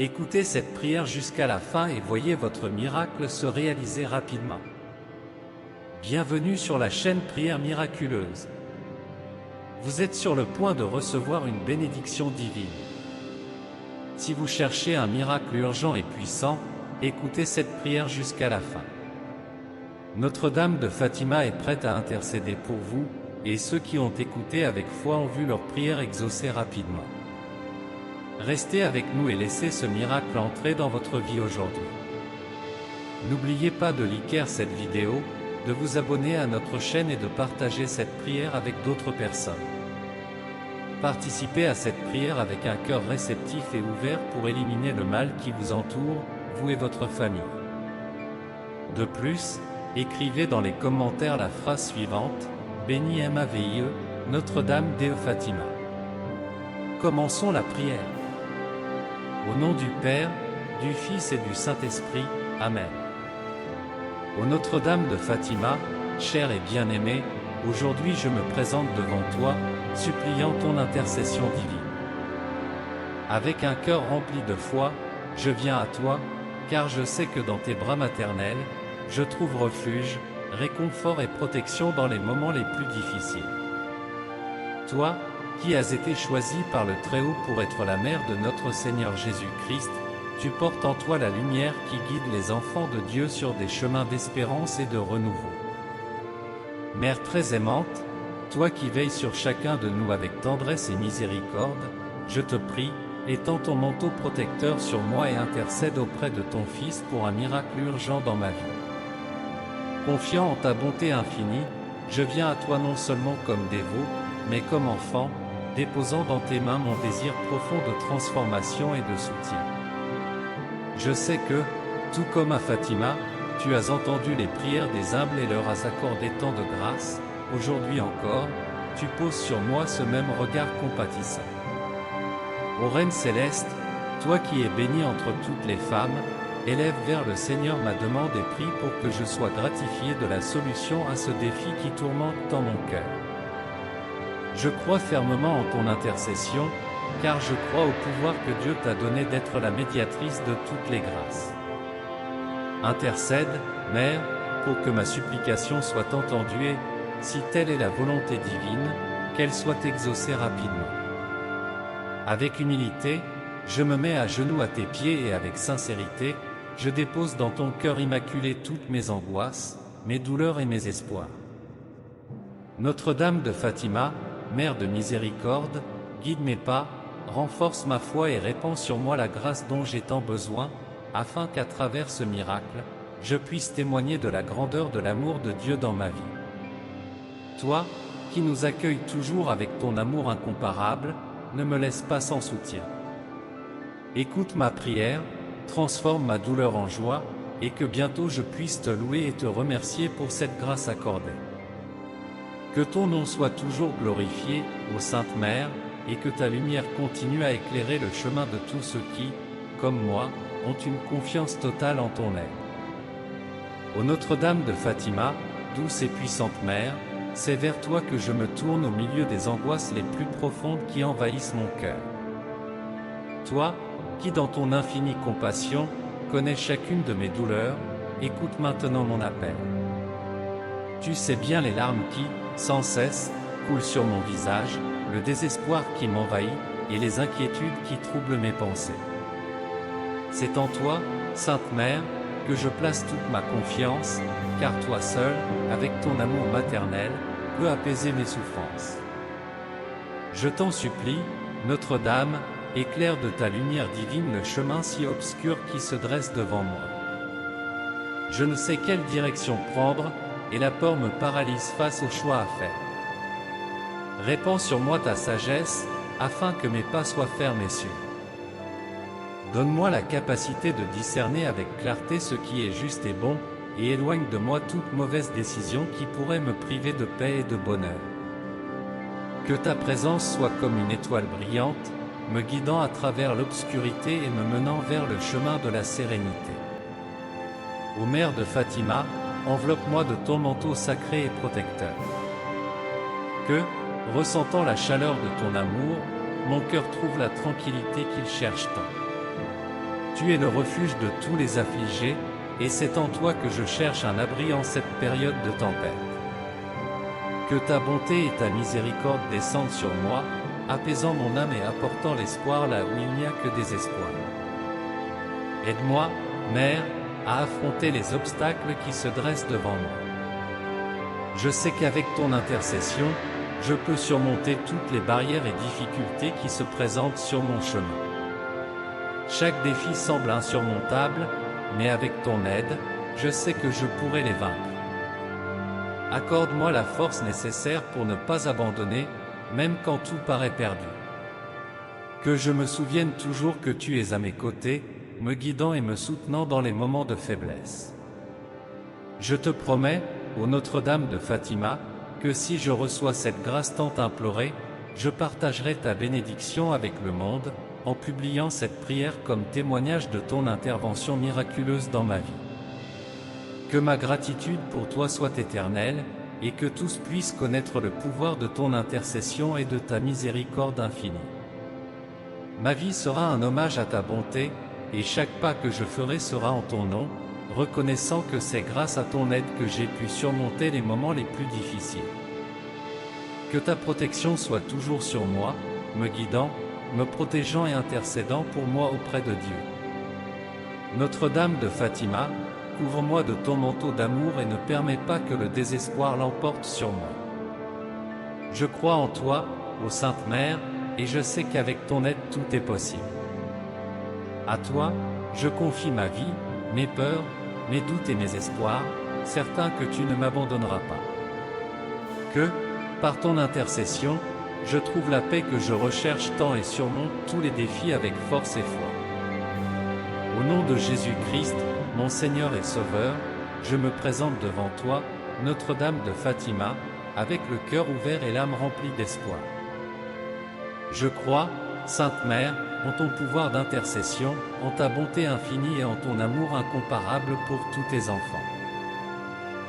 Écoutez cette prière jusqu'à la fin et voyez votre miracle se réaliser rapidement. Bienvenue sur la chaîne Prière Miraculeuse. Vous êtes sur le point de recevoir une bénédiction divine. Si vous cherchez un miracle urgent et puissant, écoutez cette prière jusqu'à la fin. Notre-Dame de Fatima est prête à intercéder pour vous, et ceux qui ont écouté avec foi ont vu leur prière exaucée rapidement. Restez avec nous et laissez ce miracle entrer dans votre vie aujourd'hui. N'oubliez pas de liker cette vidéo, de vous abonner à notre chaîne et de partager cette prière avec d'autres personnes. Participez à cette prière avec un cœur réceptif et ouvert pour éliminer le mal qui vous entoure, vous et votre famille. De plus, écrivez dans les commentaires la phrase suivante: Béni MAVIE, Notre-Dame de Fatima. Commençons la prière. Au nom du Père, du Fils et du Saint-Esprit, Amen. Ô Notre-Dame de Fatima, chère et bien-aimée, aujourd'hui je me présente devant toi, suppliant ton intercession divine. Avec un cœur rempli de foi, je viens à toi, car je sais que dans tes bras maternels, je trouve refuge, réconfort et protection dans les moments les plus difficiles. Toi, qui as été choisi par le Très-Haut pour être la mère de notre Seigneur Jésus-Christ, tu portes en toi la lumière qui guide les enfants de Dieu sur des chemins d'espérance et de renouveau. Mère très aimante, toi qui veilles sur chacun de nous avec tendresse et miséricorde, je te prie, étends ton manteau protecteur sur moi et intercède auprès de ton Fils pour un miracle urgent dans ma vie. Confiant en ta bonté infinie, je viens à toi non seulement comme dévot, mais comme enfant, déposant dans tes mains mon désir profond de transformation et de soutien. Je sais que, tout comme à Fatima, tu as entendu les prières des humbles et leur as accordé tant de grâce. Aujourd'hui encore, tu poses sur moi ce même regard compatissant. Ô Reine céleste, toi qui es bénie entre toutes les femmes, élève vers le Seigneur ma demande et prie pour que je sois gratifié de la solution à ce défi qui tourmente tant mon cœur. Je crois fermement en ton intercession, car je crois au pouvoir que Dieu t'a donné d'être la médiatrice de toutes les grâces. Intercède, Mère, pour que ma supplication soit entendue et, si telle est la volonté divine, qu'elle soit exaucée rapidement. Avec humilité, je me mets à genoux à tes pieds et avec sincérité, je dépose dans ton cœur immaculé toutes mes angoisses, mes douleurs et mes espoirs. Notre-Dame de Fatima, Mère de miséricorde, guide mes pas, renforce ma foi et répand sur moi la grâce dont j'ai tant besoin, afin qu'à travers ce miracle, je puisse témoigner de la grandeur de l'amour de Dieu dans ma vie. Toi, qui nous accueilles toujours avec ton amour incomparable, ne me laisse pas sans soutien. Écoute ma prière, transforme ma douleur en joie, et que bientôt je puisse te louer et te remercier pour cette grâce accordée. Que ton nom soit toujours glorifié, ô Sainte Mère, et que ta lumière continue à éclairer le chemin de tous ceux qui, comme moi, ont une confiance totale en ton aide. Ô Notre-Dame de Fatima, douce et puissante Mère, c'est vers toi que je me tourne au milieu des angoisses les plus profondes qui envahissent mon cœur. Toi, qui dans ton infinie compassion, connais chacune de mes douleurs, écoute maintenant mon appel. Tu sais bien les larmes qui, sans cesse, coulent sur mon visage, le désespoir qui m'envahit, et les inquiétudes qui troublent mes pensées. C'est en toi, Sainte Mère, que je place toute ma confiance, car toi seule, avec ton amour maternel, peux apaiser mes souffrances. Je t'en supplie, Notre-Dame, éclaire de ta lumière divine le chemin si obscur qui se dresse devant moi. Je ne sais quelle direction prendre, et la peur me paralyse face au choix à faire. Répands sur moi ta sagesse, afin que mes pas soient fermes et sûrs. Donne-moi la capacité de discerner avec clarté ce qui est juste et bon, et éloigne de moi toute mauvaise décision qui pourrait me priver de paix et de bonheur. Que ta présence soit comme une étoile brillante, me guidant à travers l'obscurité et me menant vers le chemin de la sérénité. Ô Mère de Fatima, enveloppe-moi de ton manteau sacré et protecteur. Que, ressentant la chaleur de ton amour, mon cœur trouve la tranquillité qu'il cherche tant. Tu es le refuge de tous les affligés, et c'est en toi que je cherche un abri en cette période de tempête. Que ta bonté et ta miséricorde descendent sur moi, apaisant mon âme et apportant l'espoir là où il n'y a que désespoir. Aide-moi, Mère, à affronter les obstacles qui se dressent devant moi. Je sais qu'avec ton intercession, je peux surmonter toutes les barrières et difficultés qui se présentent sur mon chemin. Chaque défi semble insurmontable, mais avec ton aide, je sais que je pourrai les vaincre. Accorde-moi la force nécessaire pour ne pas abandonner, même quand tout paraît perdu. Que je me souvienne toujours que tu es à mes côtés, me guidant et me soutenant dans les moments de faiblesse. Je te promets, ô Notre-Dame de Fatima, que si je reçois cette grâce tant implorée, je partagerai ta bénédiction avec le monde, en publiant cette prière comme témoignage de ton intervention miraculeuse dans ma vie. Que ma gratitude pour toi soit éternelle, et que tous puissent connaître le pouvoir de ton intercession et de ta miséricorde infinie. Ma vie sera un hommage à ta bonté, et chaque pas que je ferai sera en ton nom, reconnaissant que c'est grâce à ton aide que j'ai pu surmonter les moments les plus difficiles. Que ta protection soit toujours sur moi, me guidant, me protégeant et intercédant pour moi auprès de Dieu. Notre-Dame de Fatima, couvre-moi de ton manteau d'amour et ne permets pas que le désespoir l'emporte sur moi. Je crois en toi, ô Sainte Mère, et je sais qu'avec ton aide tout est possible. À toi, je confie ma vie, mes peurs, mes doutes et mes espoirs, certain que tu ne m'abandonneras pas. Que, par ton intercession, je trouve la paix que je recherche tant et surmonte tous les défis avec force et foi. Au nom de Jésus-Christ, mon Seigneur et Sauveur, je me présente devant toi, Notre-Dame de Fatima, avec le cœur ouvert et l'âme remplie d'espoir. Je crois, Sainte Mère, en ton pouvoir d'intercession, en ta bonté infinie et en ton amour incomparable pour tous tes enfants.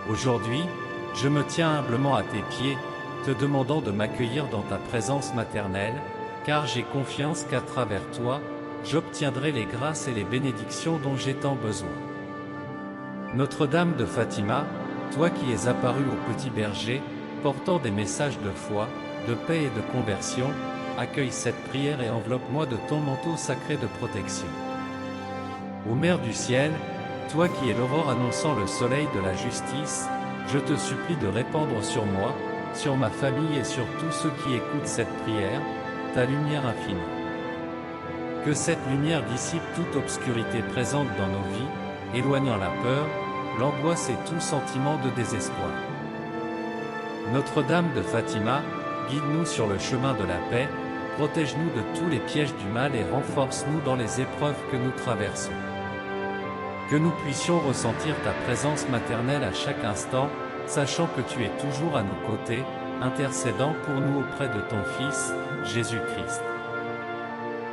Aujourd'hui, je me tiens humblement à tes pieds, te demandant de m'accueillir dans ta présence maternelle, car j'ai confiance qu'à travers toi, j'obtiendrai les grâces et les bénédictions dont j'ai tant besoin. Notre-Dame de Fatima, toi qui es apparue au petit berger, portant des messages de foi, de paix et de conversion, accueille cette prière et enveloppe-moi de ton manteau sacré de protection. Ô Mère du ciel, toi qui es l'aurore annonçant le soleil de la justice, je te supplie de répandre sur moi, sur ma famille et sur tous ceux qui écoutent cette prière, ta lumière infinie. Que cette lumière dissipe toute obscurité présente dans nos vies, éloignant la peur, l'angoisse et tout sentiment de désespoir. Notre-Dame de Fatima, guide-nous sur le chemin de la paix, protège-nous de tous les pièges du mal et renforce-nous dans les épreuves que nous traversons. Que nous puissions ressentir ta présence maternelle à chaque instant, sachant que tu es toujours à nos côtés, intercédant pour nous auprès de ton Fils, Jésus-Christ.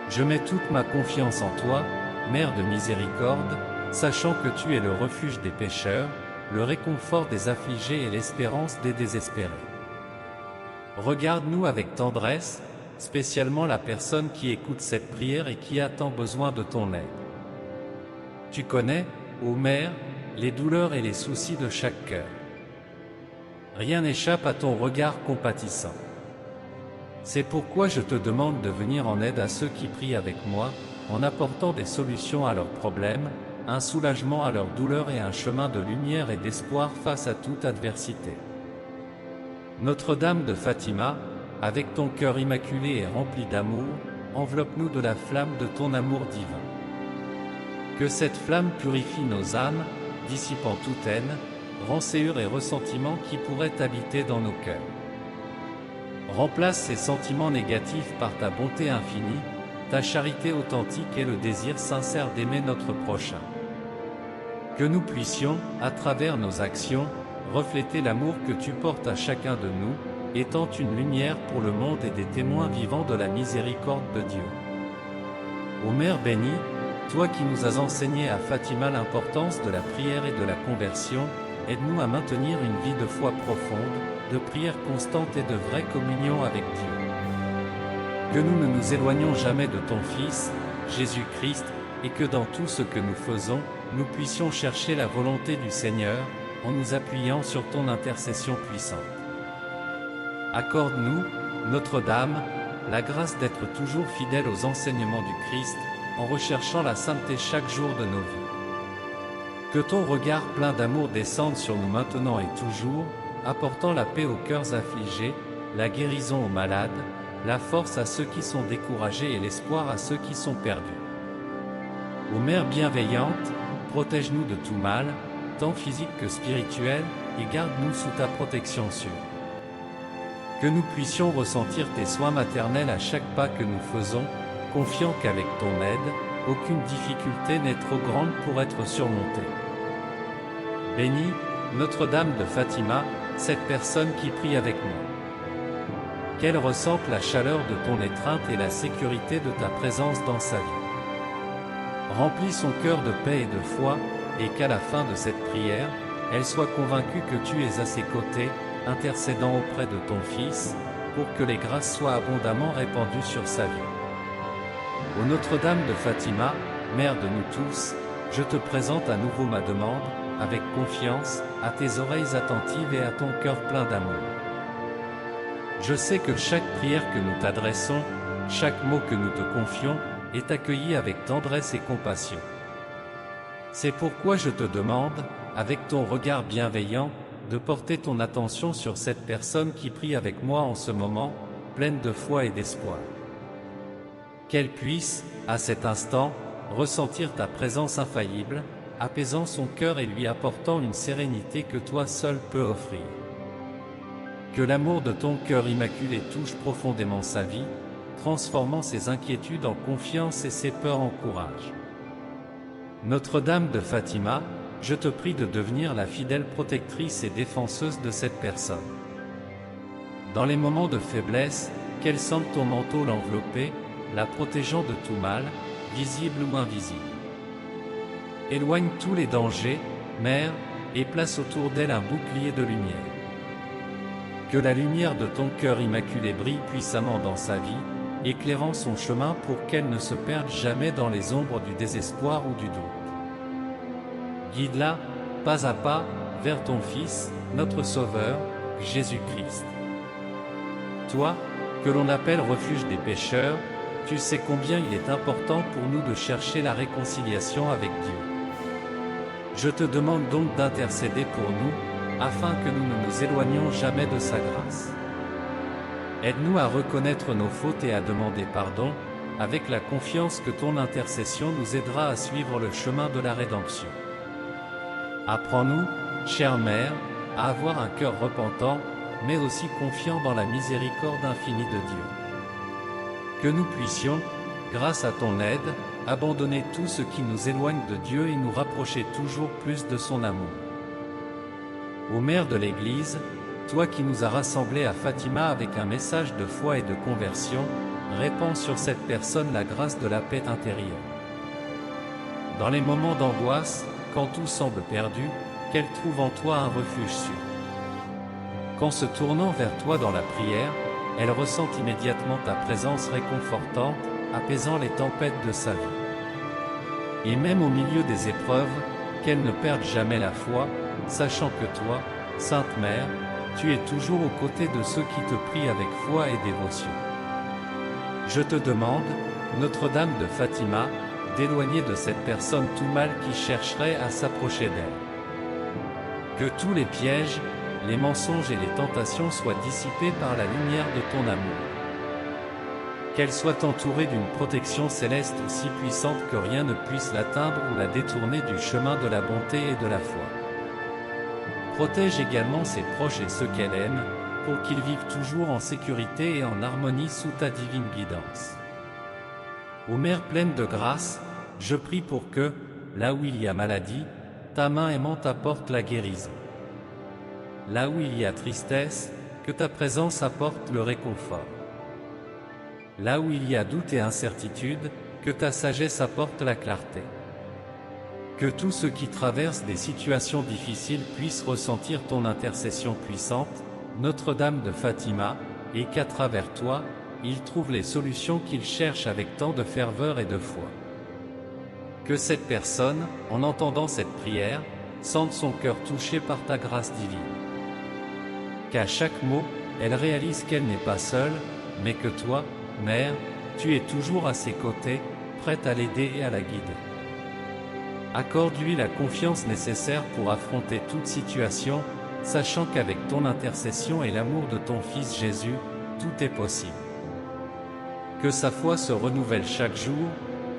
Je mets toute ma confiance en toi, Mère de miséricorde, sachant que tu es le refuge des pécheurs, le réconfort des affligés et l'espérance des désespérés. Regarde-nous avec tendresse, spécialement la personne qui écoute cette prière et qui a tant besoin de ton aide. Tu connais, ô Mère, les douleurs et les soucis de chaque cœur. Rien n'échappe à ton regard compatissant. C'est pourquoi je te demande de venir en aide à ceux qui prient avec moi, en apportant des solutions à leurs problèmes, un soulagement à leurs douleurs et un chemin de lumière et d'espoir face à toute adversité. Notre-Dame de Fatima, avec ton cœur immaculé et rempli d'amour, enveloppe-nous de la flamme de ton amour divin. Que cette flamme purifie nos âmes, dissipant toute haine, rancœur et ressentiment qui pourraient habiter dans nos cœurs. Remplace ces sentiments négatifs par ta bonté infinie, ta charité authentique et le désir sincère d'aimer notre prochain. Que nous puissions, à travers nos actions, refléter l'amour que tu portes à chacun de nous, étant une lumière pour le monde et des témoins vivants de la miséricorde de Dieu. Ô Mère bénie, toi qui nous as enseigné à Fatima l'importance de la prière et de la conversion, aide-nous à maintenir une vie de foi profonde, de prière constante et de vraie communion avec Dieu. Que nous ne nous éloignions jamais de ton Fils, Jésus-Christ, et que dans tout ce que nous faisons, nous puissions chercher la volonté du Seigneur, en nous appuyant sur ton intercession puissante. Accorde-nous, Notre-Dame, la grâce d'être toujours fidèles aux enseignements du Christ, en recherchant la sainteté chaque jour de nos vies. Que ton regard plein d'amour descende sur nous maintenant et toujours, apportant la paix aux cœurs affligés, la guérison aux malades, la force à ceux qui sont découragés et l'espoir à ceux qui sont perdus. Ô Mère bienveillante, protège-nous de tout mal, tant physique que spirituel, et garde-nous sous ta protection sûre. Que nous puissions ressentir tes soins maternels à chaque pas que nous faisons, confiant qu'avec ton aide, aucune difficulté n'est trop grande pour être surmontée. Bénis, Notre-Dame de Fatima, cette personne qui prie avec moi. Qu'elle ressente la chaleur de ton étreinte et la sécurité de ta présence dans sa vie. Remplis son cœur de paix et de foi, et qu'à la fin de cette prière, elle soit convaincue que tu es à ses côtés, intercédant auprès de ton Fils, pour que les grâces soient abondamment répandues sur sa vie. Ô Notre-Dame de Fatima, Mère de nous tous, je te présente à nouveau ma demande, avec confiance, à tes oreilles attentives et à ton cœur plein d'amour. Je sais que chaque prière que nous t'adressons, chaque mot que nous te confions, est accueilli avec tendresse et compassion. C'est pourquoi je te demande, avec ton regard bienveillant, de porter ton attention sur cette personne qui prie avec moi en ce moment, pleine de foi et d'espoir. Qu'elle puisse, à cet instant, ressentir ta présence infaillible, apaisant son cœur et lui apportant une sérénité que toi seul peux offrir. Que l'amour de ton cœur immaculé touche profondément sa vie, transformant ses inquiétudes en confiance et ses peurs en courage. Notre-Dame de Fatima, je te prie de devenir la fidèle protectrice et défenseuse de cette personne. Dans les moments de faiblesse, qu'elle sente ton manteau l'envelopper, la protégeant de tout mal, visible ou invisible. Éloigne tous les dangers, Mère, et place autour d'elle un bouclier de lumière. Que la lumière de ton cœur immaculé brille puissamment dans sa vie, éclairant son chemin pour qu'elle ne se perde jamais dans les ombres du désespoir ou du doute. Guide-la, pas à pas, vers ton Fils, notre Sauveur, Jésus-Christ. Toi, que l'on appelle refuge des pécheurs, tu sais combien il est important pour nous de chercher la réconciliation avec Dieu. Je te demande donc d'intercéder pour nous, afin que nous ne nous éloignions jamais de sa grâce. Aide-nous à reconnaître nos fautes et à demander pardon, avec la confiance que ton intercession nous aidera à suivre le chemin de la rédemption. Apprends-nous, chère Mère, à avoir un cœur repentant, mais aussi confiant dans la miséricorde infinie de Dieu. Que nous puissions, grâce à ton aide, abandonner tout ce qui nous éloigne de Dieu et nous rapprocher toujours plus de son amour. Ô Mère de l'Église, toi qui nous as rassemblés à Fatima avec un message de foi et de conversion, répands sur cette personne la grâce de la paix intérieure. Dans les moments d'angoisse, quand tout semble perdu, qu'elle trouve en toi un refuge sûr. Qu'en se tournant vers toi dans la prière, elle ressent immédiatement ta présence réconfortante, apaisant les tempêtes de sa vie. Et même au milieu des épreuves, qu'elle ne perde jamais la foi, sachant que toi, Sainte Mère, tu es toujours aux côtés de ceux qui te prient avec foi et dévotion. Je te demande, Notre-Dame de Fatima, d'éloigner de cette personne tout mal qui chercherait à s'approcher d'elle. Que tous les pièges, les mensonges et les tentations soient dissipés par la lumière de ton amour. Qu'elle soit entourée d'une protection céleste aussi puissante que rien ne puisse l'atteindre ou la détourner du chemin de la bonté et de la foi. Protège également ses proches et ceux qu'elle aime, pour qu'ils vivent toujours en sécurité et en harmonie sous ta divine guidance. Ô Mère pleine de grâce, je prie pour que, là où il y a maladie, ta main aimante apporte la guérison. Là où il y a tristesse, que ta présence apporte le réconfort. Là où il y a doute et incertitude, que ta sagesse apporte la clarté. Que tous ceux qui traversent des situations difficiles puissent ressentir ton intercession puissante, Notre-Dame de Fatima, et qu'à travers toi, ils trouvent les solutions qu'ils cherchent avec tant de ferveur et de foi. Que cette personne, en entendant cette prière, sente son cœur touché par ta grâce divine. Qu'à chaque mot, elle réalise qu'elle n'est pas seule, mais que toi, Mère, tu es toujours à ses côtés, prête à l'aider et à la guider. Accorde-lui la confiance nécessaire pour affronter toute situation, sachant qu'avec ton intercession et l'amour de ton Fils Jésus, tout est possible. Que sa foi se renouvelle chaque jour,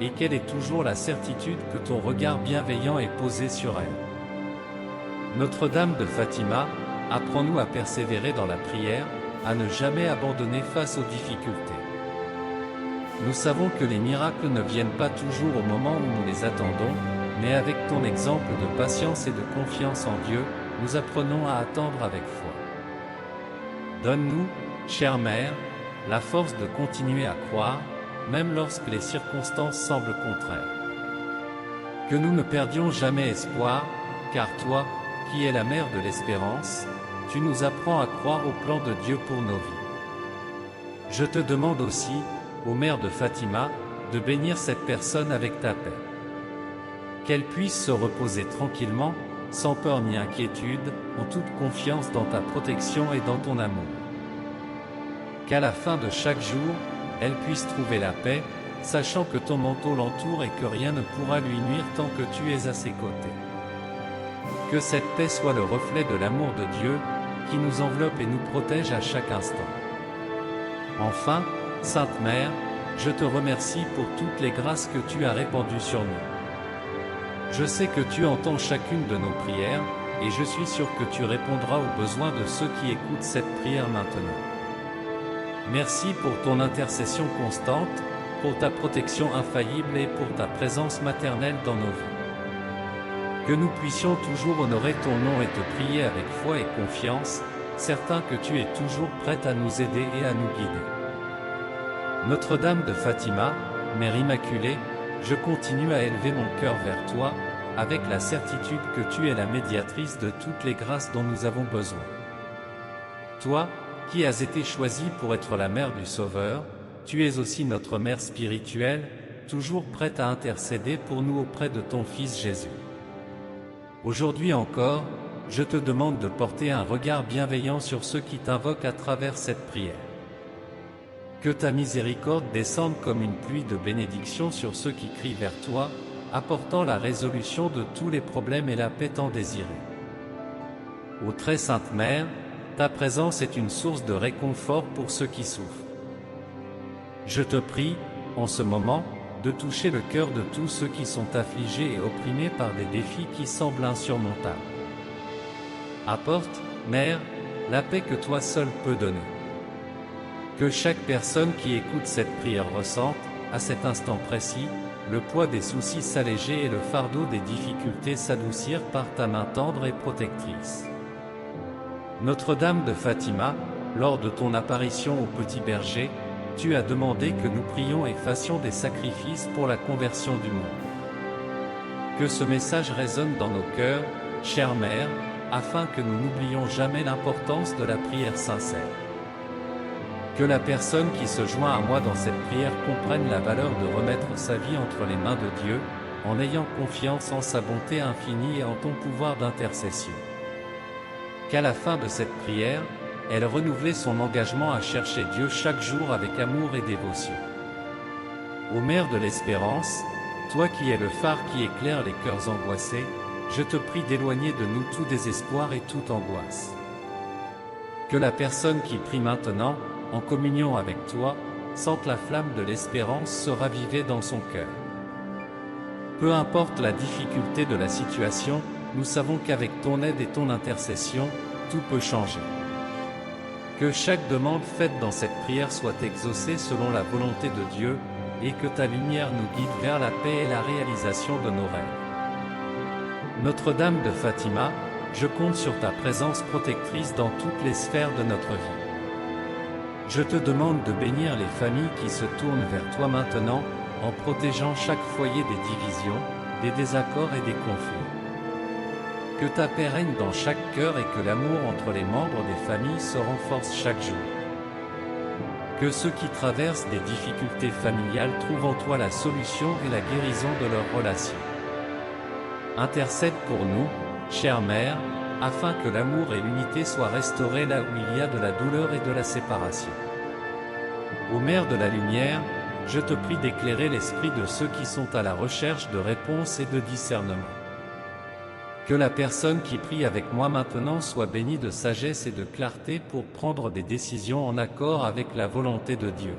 et qu'elle ait toujours la certitude que ton regard bienveillant est posé sur elle. Notre-Dame de Fatima, apprends-nous à persévérer dans la prière, à ne jamais abandonner face aux difficultés. Nous savons que les miracles ne viennent pas toujours au moment où nous les attendons, mais avec ton exemple de patience et de confiance en Dieu, nous apprenons à attendre avec foi. Donne-nous, chère Mère, la force de continuer à croire, même lorsque les circonstances semblent contraires. Que nous ne perdions jamais espoir, car toi, qui es la mère de l'espérance, tu nous apprends à croire au plan de Dieu pour nos vies. Je te demande aussi, ô Mère de Fatima, de bénir cette personne avec ta paix. Qu'elle puisse se reposer tranquillement, sans peur ni inquiétude, en toute confiance dans ta protection et dans ton amour. Qu'à la fin de chaque jour, elle puisse trouver la paix, sachant que ton manteau l'entoure et que rien ne pourra lui nuire tant que tu es à ses côtés. Que cette paix soit le reflet de l'amour de Dieu, qui nous enveloppe et nous protège à chaque instant. Enfin, Sainte Mère, je te remercie pour toutes les grâces que tu as répandues sur nous. Je sais que tu entends chacune de nos prières, et je suis sûr que tu répondras aux besoins de ceux qui écoutent cette prière maintenant. Merci pour ton intercession constante, pour ta protection infaillible et pour ta présence maternelle dans nos vies. Que nous puissions toujours honorer ton nom et te prier avec foi et confiance, certains que tu es toujours prête à nous aider et à nous guider. Notre-Dame de Fatima, Mère Immaculée, je continue à élever mon cœur vers toi, avec la certitude que tu es la médiatrice de toutes les grâces dont nous avons besoin. Toi, qui as été choisie pour être la mère du Sauveur, tu es aussi notre mère spirituelle, toujours prête à intercéder pour nous auprès de ton Fils Jésus. Aujourd'hui encore, je te demande de porter un regard bienveillant sur ceux qui t'invoquent à travers cette prière. Que ta miséricorde descende comme une pluie de bénédiction sur ceux qui crient vers toi, apportant la résolution de tous les problèmes et la paix tant désirée. Ô très sainte Mère, ta présence est une source de réconfort pour ceux qui souffrent. Je te prie, en ce moment, de toucher le cœur de tous ceux qui sont affligés et opprimés par des défis qui semblent insurmontables. Apporte, Mère, la paix que toi seul peux donner. Que chaque personne qui écoute cette prière ressente, à cet instant précis, le poids des soucis s'alléger et le fardeau des difficultés s'adoucir par ta main tendre et protectrice. Notre-Dame de Fatima, lors de ton apparition au petit berger, tu as demandé que nous prions et fassions des sacrifices pour la conversion du monde. Que ce message résonne dans nos cœurs, chère Mère, afin que nous n'oublions jamais l'importance de la prière sincère. Que la personne qui se joint à moi dans cette prière comprenne la valeur de remettre sa vie entre les mains de Dieu, en ayant confiance en sa bonté infinie et en ton pouvoir d'intercession. Qu'à la fin de cette prière, elle renouvelait son engagement à chercher Dieu chaque jour avec amour et dévotion. Ô Mère de l'Espérance, toi qui es le phare qui éclaire les cœurs angoissés, je te prie d'éloigner de nous tout désespoir et toute angoisse. Que la personne qui prie maintenant, en communion avec toi, sente la flamme de l'espérance se raviver dans son cœur. Peu importe la difficulté de la situation, nous savons qu'avec ton aide et ton intercession, tout peut changer. Que chaque demande faite dans cette prière soit exaucée selon la volonté de Dieu, et que ta lumière nous guide vers la paix et la réalisation de nos rêves. Notre-Dame de Fatima, je compte sur ta présence protectrice dans toutes les sphères de notre vie. Je te demande de bénir les familles qui se tournent vers toi maintenant, en protégeant chaque foyer des divisions, des désaccords et des conflits. Que ta paix règne dans chaque cœur et que l'amour entre les membres des familles se renforce chaque jour. Que ceux qui traversent des difficultés familiales trouvent en toi la solution et la guérison de leurs relations. Intercède pour nous, chère Mère, afin que l'amour et l'unité soient restaurés là où il y a de la douleur et de la séparation. Ô Mère de la Lumière, je te prie d'éclairer l'esprit de ceux qui sont à la recherche de réponses et de discernement. Que la personne qui prie avec moi maintenant soit bénie de sagesse et de clarté pour prendre des décisions en accord avec la volonté de Dieu.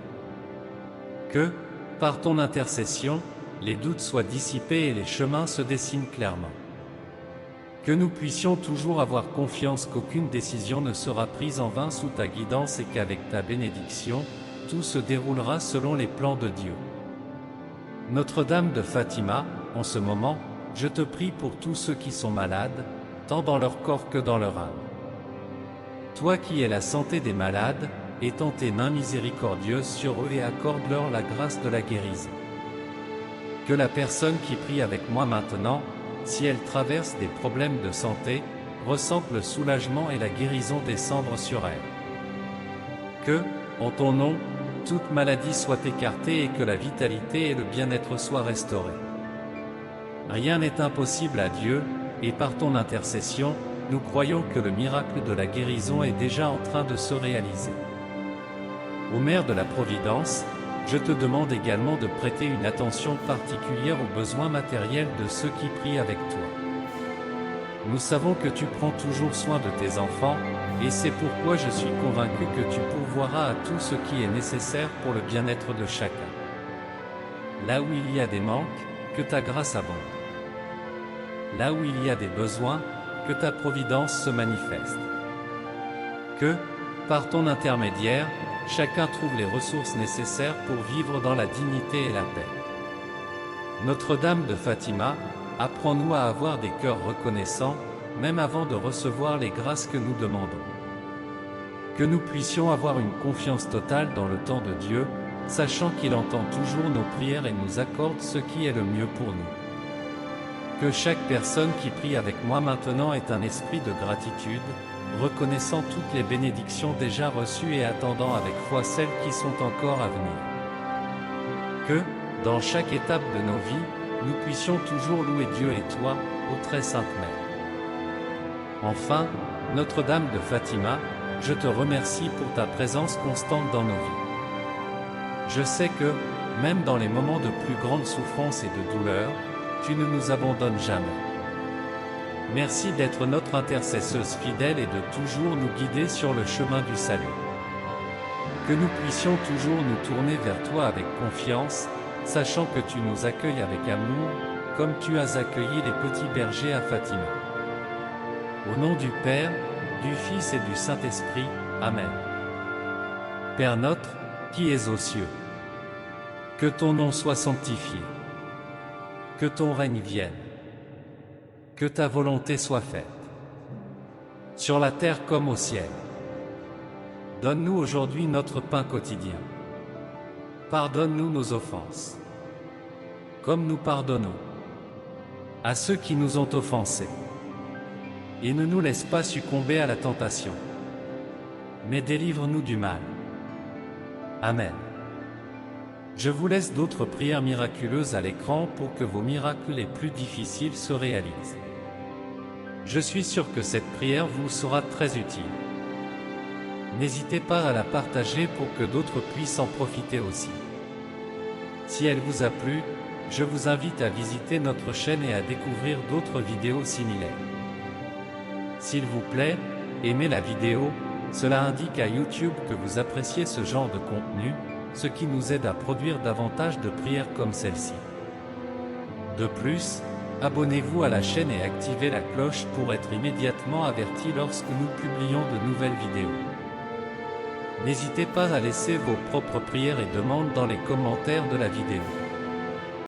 Que, par ton intercession, les doutes soient dissipés et les chemins se dessinent clairement. Que nous puissions toujours avoir confiance qu'aucune décision ne sera prise en vain sous ta guidance et qu'avec ta bénédiction, tout se déroulera selon les plans de Dieu. Notre-Dame de Fatima, en ce moment, je te prie pour tous ceux qui sont malades, tant dans leur corps que dans leur âme. Toi qui es la santé des malades, étends tes mains miséricordieuses sur eux et accorde-leur la grâce de la guérison. Que la personne qui prie avec moi maintenant, si elle traverse des problèmes de santé, ressente le soulagement et la guérison descendre sur elle. Que, en ton nom, toute maladie soit écartée et que la vitalité et le bien-être soient restaurés. Rien n'est impossible à Dieu, et par ton intercession, nous croyons que le miracle de la guérison est déjà en train de se réaliser. Ô Mère de la Providence, je te demande également de prêter une attention particulière aux besoins matériels de ceux qui prient avec toi. Nous savons que tu prends toujours soin de tes enfants, et c'est pourquoi je suis convaincu que tu pourvoiras à tout ce qui est nécessaire pour le bien-être de chacun. Là où il y a des manques, que ta grâce abonde. Là où il y a des besoins, que ta providence se manifeste. Que, par ton intermédiaire, chacun trouve les ressources nécessaires pour vivre dans la dignité et la paix. Notre-Dame de Fatima, apprends-nous à avoir des cœurs reconnaissants, même avant de recevoir les grâces que nous demandons. Que nous puissions avoir une confiance totale dans le temps de Dieu, sachant qu'il entend toujours nos prières et nous accorde ce qui est le mieux pour nous. Que chaque personne qui prie avec moi maintenant ait un esprit de gratitude, reconnaissant toutes les bénédictions déjà reçues et attendant avec foi celles qui sont encore à venir. Que, dans chaque étape de nos vies, nous puissions toujours louer Dieu et toi, ô très sainte Mère. Enfin, Notre-Dame de Fatima, je te remercie pour ta présence constante dans nos vies. Je sais que, même dans les moments de plus grande souffrance et de douleur, tu ne nous abandonnes jamais. Merci d'être notre intercesseuse fidèle et de toujours nous guider sur le chemin du salut. Que nous puissions toujours nous tourner vers toi avec confiance, sachant que tu nous accueilles avec amour, comme tu as accueilli les petits bergers à Fatima. Au nom du Père, du Fils et du Saint-Esprit, Amen. Père notre, qui es aux cieux, que ton nom soit sanctifié. Que ton règne vienne. Que ta volonté soit faite. Sur la terre comme au ciel. Donne-nous aujourd'hui notre pain quotidien. Pardonne-nous nos offenses. Comme nous pardonnons à ceux qui nous ont offensés. Et ne nous laisse pas succomber à la tentation. Mais délivre-nous du mal. Amen. Je vous laisse d'autres prières miraculeuses à l'écran pour que vos miracles les plus difficiles se réalisent. Je suis sûr que cette prière vous sera très utile. N'hésitez pas à la partager pour que d'autres puissent en profiter aussi. Si elle vous a plu, je vous invite à visiter notre chaîne et à découvrir d'autres vidéos similaires. S'il vous plaît, aimez la vidéo, cela indique à YouTube que vous appréciez ce genre de contenu, ce qui nous aide à produire davantage de prières comme celle-ci. De plus, abonnez-vous à la chaîne et activez la cloche pour être immédiatement averti lorsque nous publions de nouvelles vidéos. N'hésitez pas à laisser vos propres prières et demandes dans les commentaires de la vidéo.